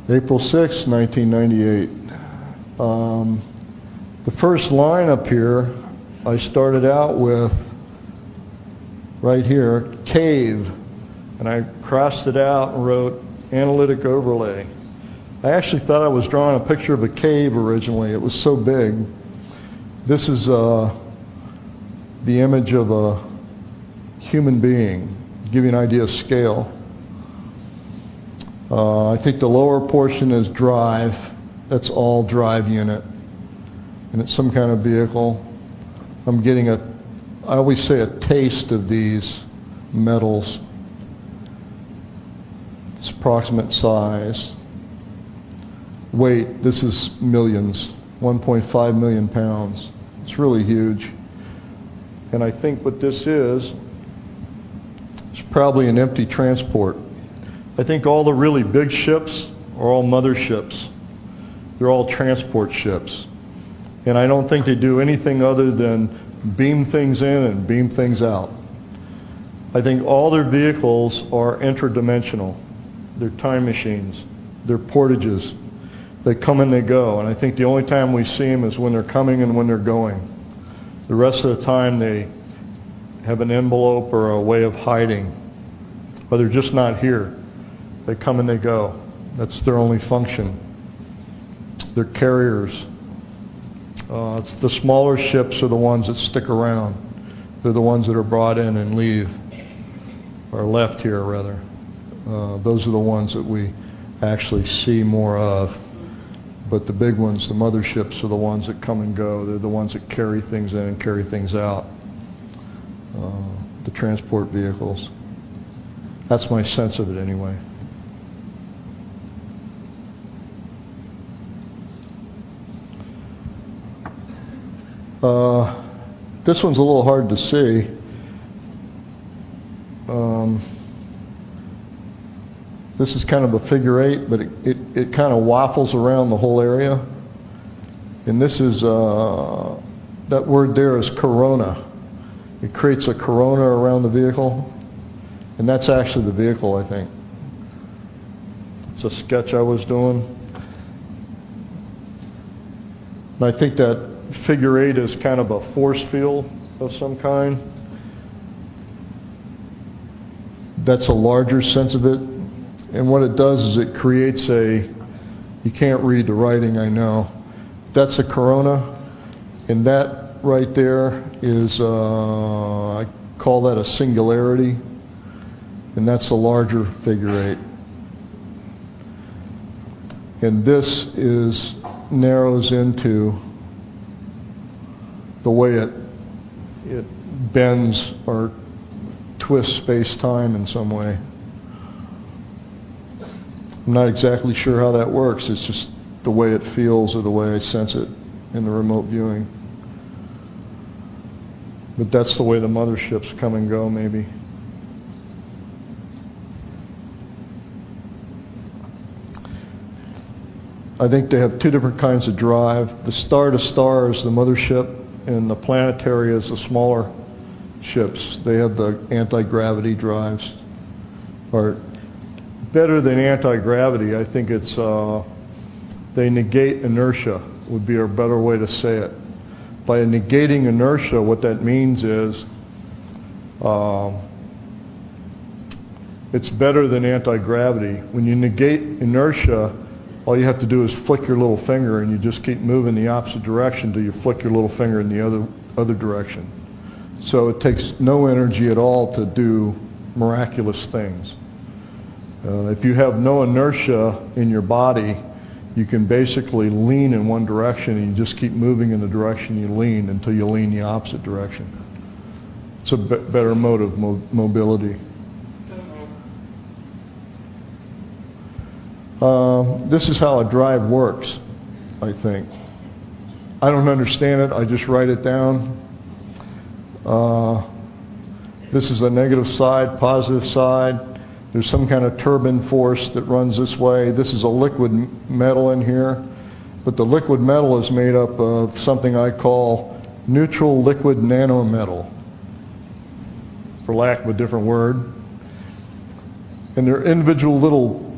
April 6, 1998. The first line up here, I started out with, right here, cave. And I crossed it out and wrote analytic overlay. I actually thought I was drawing a picture of a cave originally. It was so big. This is the image of a human being, to give you an idea of scale. I think the lower portion is drive. That's all drive unit. And it's some kind of vehicle. I'm getting I always say a taste of these metals. It's approximate size. Weight, this is millions, 1.5 million pounds. It's really huge. And I think what this is probably an empty transport. I think all the really big ships are all motherships. They're all transport ships. And I don't think they do anything other than beam things in and beam things out. I think all their vehicles are interdimensional. They're time machines. They're portages. They come and they go. And I think the only time we see them is when they're coming and when they're going. The rest of the time they have an envelope or a way of hiding. Or they're just not here. They come and they go. That's their only function. They're carriers. It's the smaller ships are the ones that stick around. They're the ones that are brought in and leave, or left here rather. Those are the ones that we actually see more of. But the big ones, the motherships, are the ones that come and go. They're the ones that carry things in and carry things out. The transport vehicles. That's my sense of it anyway. This one's a little hard to see. This is kind of a figure eight, but it kind of waffles around the whole area. And this is, that word there is corona. It creates a corona around the vehicle. And that's actually the vehicle, I think. It's a sketch I was doing. And I think that figure eight is kind of a force field of some kind. That's a larger sense of it. And what it does is it creates you can't read the writing, I know. That's a corona. And that right there is, I call that a singularity. And that's a larger figure eight. And this narrows into the way it bends or twists space-time in some way. I'm not exactly sure how that works. It's just the way it feels or the way I sense it in the remote viewing. But that's the way the motherships come and go, maybe. I think they have two different kinds of drive. The star-to-star is the mothership, and the planetary is the smaller ships. They have the anti-gravity drives. Or better than anti-gravity, I think it's they negate inertia, would be a better way to say it. By negating inertia, what that means is it's better than anti-gravity. When you negate inertia, all you have to do is flick your little finger and you just keep moving the opposite direction until you flick your little finger in the other direction. So it takes no energy at all to do miraculous things. If you have no inertia in your body, you can basically lean in one direction and you just keep moving in the direction you lean until you lean the opposite direction. It's a better mode of mobility. This is how a drive works, I think. I don't understand it, I just write it down. This is the negative side, positive side. There's some kind of turbine force that runs this way. This is a liquid metal in here, but the liquid metal is made up of something I call neutral liquid nanometal, for lack of a different word. And they're individual little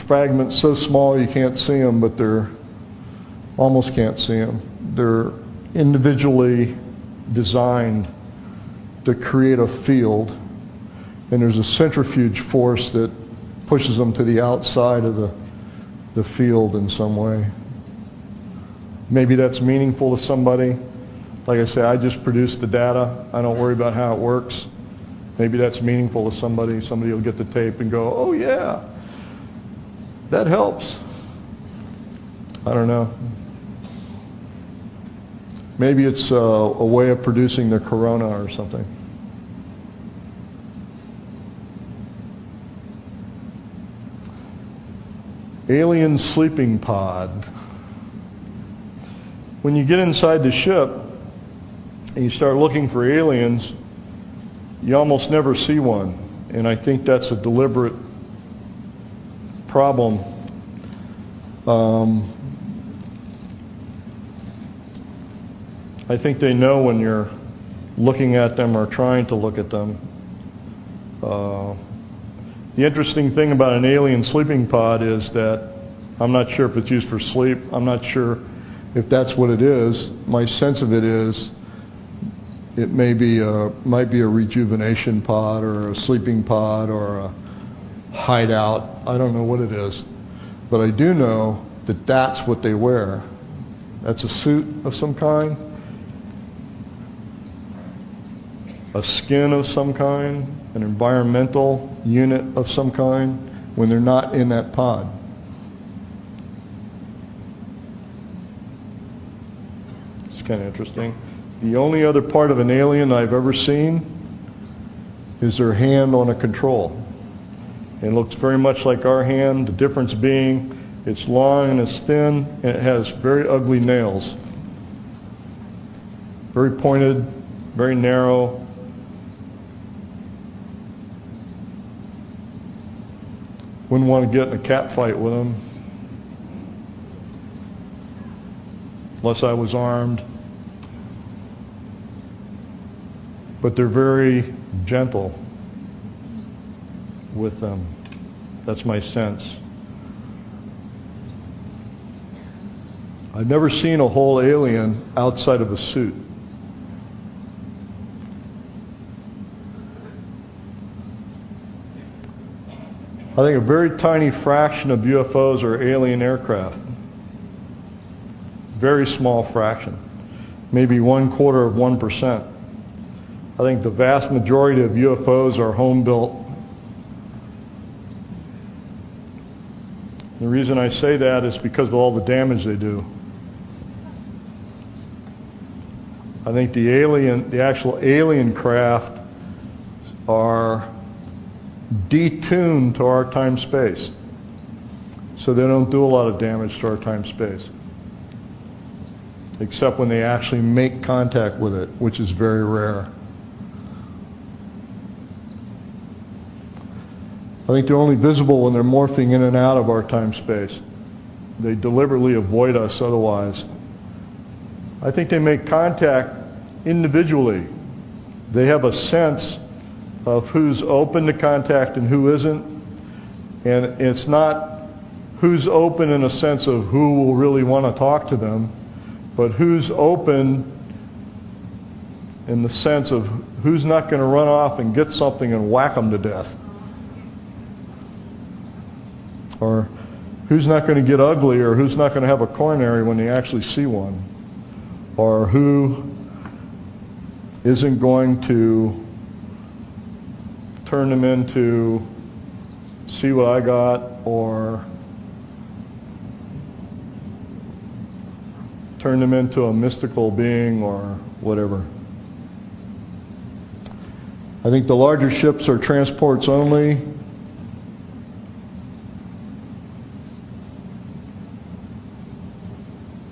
fragments so small you can't see them, but they're almost can't see them. They're individually designed to create a field, and there's a centrifuge force that pushes them to the outside of the field in some way. Maybe that's meaningful to somebody. Like I say, I just produce the data. I don't worry about how it works. Maybe that's meaningful to somebody. Somebody will get the tape and go, oh yeah, that helps. I don't know. Maybe it's a way of producing the corona or something. Alien sleeping pod. When you get inside the ship and you start looking for aliens, you almost never see one. And I think that's a deliberate problem. I think they know when you're looking at them or trying to look at them. The interesting thing about an alien sleeping pod is that I'm not sure if it's used for sleep. I'm not sure if that's what it is. My sense of it is it might be a rejuvenation pod or a sleeping pod or a hideout. I don't know what it is. But I do know that that's what they wear. That's a suit of some kind, a skin of some kind, an environmental unit of some kind when they're not in that pod. It's kind of interesting. The only other part of an alien I've ever seen is their hand on a control. It looks very much like our hand, the difference being it's long and it's thin and it has very ugly nails. Very pointed, very narrow. Wouldn't want to get in a cat fight with them unless I was armed. But they're very gentle with them. That's my sense. I've never seen a whole alien outside of a suit. I think a very tiny fraction of UFOs are alien aircraft. Very small fraction. Maybe 0.25%. I think the vast majority of UFOs are home-built. The reason I say that is because of all the damage they do. I think the actual alien craft are detuned to our time-space. So they don't do a lot of damage to our time-space. Except when they actually make contact with it, which is very rare. I think they're only visible when they're morphing in and out of our time-space. They deliberately avoid us otherwise. I think they make contact individually. They have a sense of who's open to contact and who isn't. And it's not who's open in a sense of who will really want to talk to them, but who's open in the sense of who's not going to run off and get something and whack them to death. Or who's not going to get ugly, or who's not going to have a coronary when they actually see one. Or who isn't going to turn them into see what I got, or turn them into a mystical being or whatever. I think the larger ships are transports only.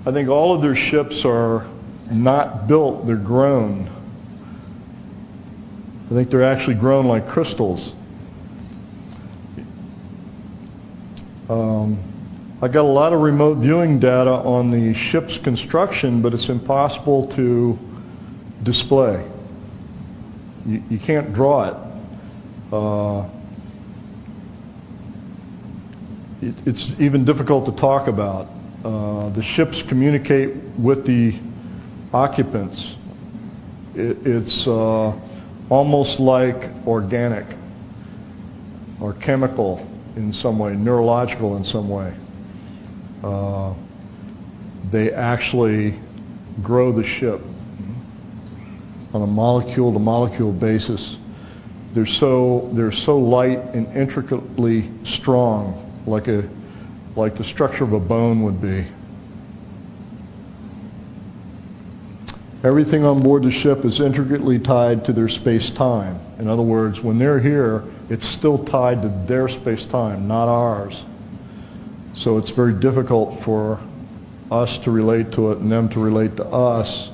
I think all of their ships are not built, they're grown. I think they're actually grown like crystals. I got a lot of remote viewing data on the ship's construction, but it's impossible to display. You can't draw it. it's even difficult to talk about. The ships communicate with the occupants. It's almost like organic or chemical in some way, neurological in some way. They actually grow the ship on a molecule-to-molecule basis. They're so light and intricately strong, like the structure of a bone would be. Everything on board the ship is intricately tied to their space-time. In other words, when they're here, it's still tied to their space-time, not ours. So it's very difficult for us to relate to it and them to relate to us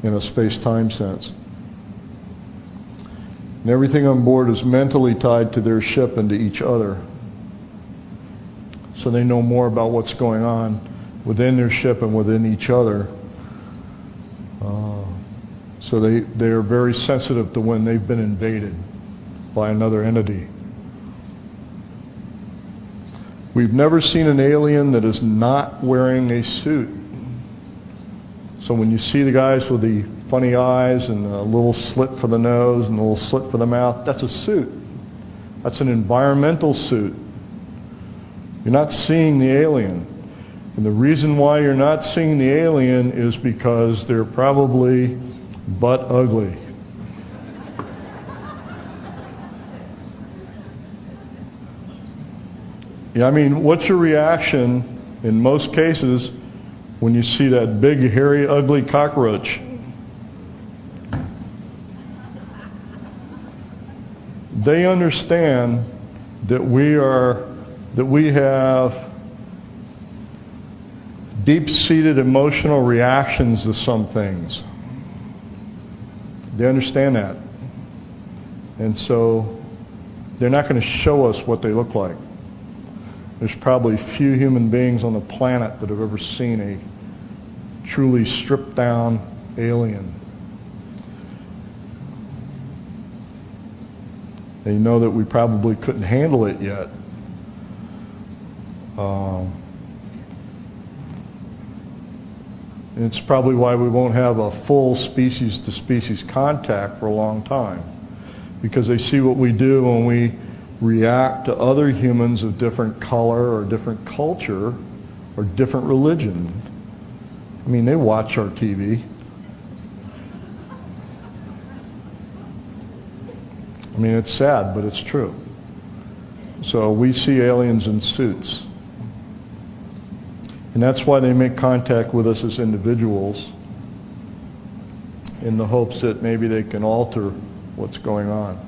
in a space-time sense. And everything on board is mentally tied to their ship and to each other. So they know more about what's going on within their ship and within each other. So they are very sensitive to when they've been invaded by another entity. We've never seen an alien that is not wearing a suit. So when you see the guys with the funny eyes and a little slit for the nose and a little slit for the mouth, that's a suit. That's an environmental suit. You're not seeing the alien. And the reason why you're not seeing the alien is because they're probably butt ugly. Yeah, I mean, what's your reaction in most cases when you see that big, hairy, ugly cockroach? They understand that we have deep-seated emotional reactions to some things. They understand that. And so they're not going to show us what they look like. There's probably few human beings on the planet that have ever seen a truly stripped-down alien. They know that we probably couldn't handle it yet. And it's probably why we won't have a full species-to-species contact for a long time, because they see what we do when we react to other humans of different color or different culture or different religion. I mean, they watch our TV. I mean, it's sad, but it's true. So we see aliens in suits. And that's why they make contact with us as individuals, in the hopes that maybe they can alter what's going on.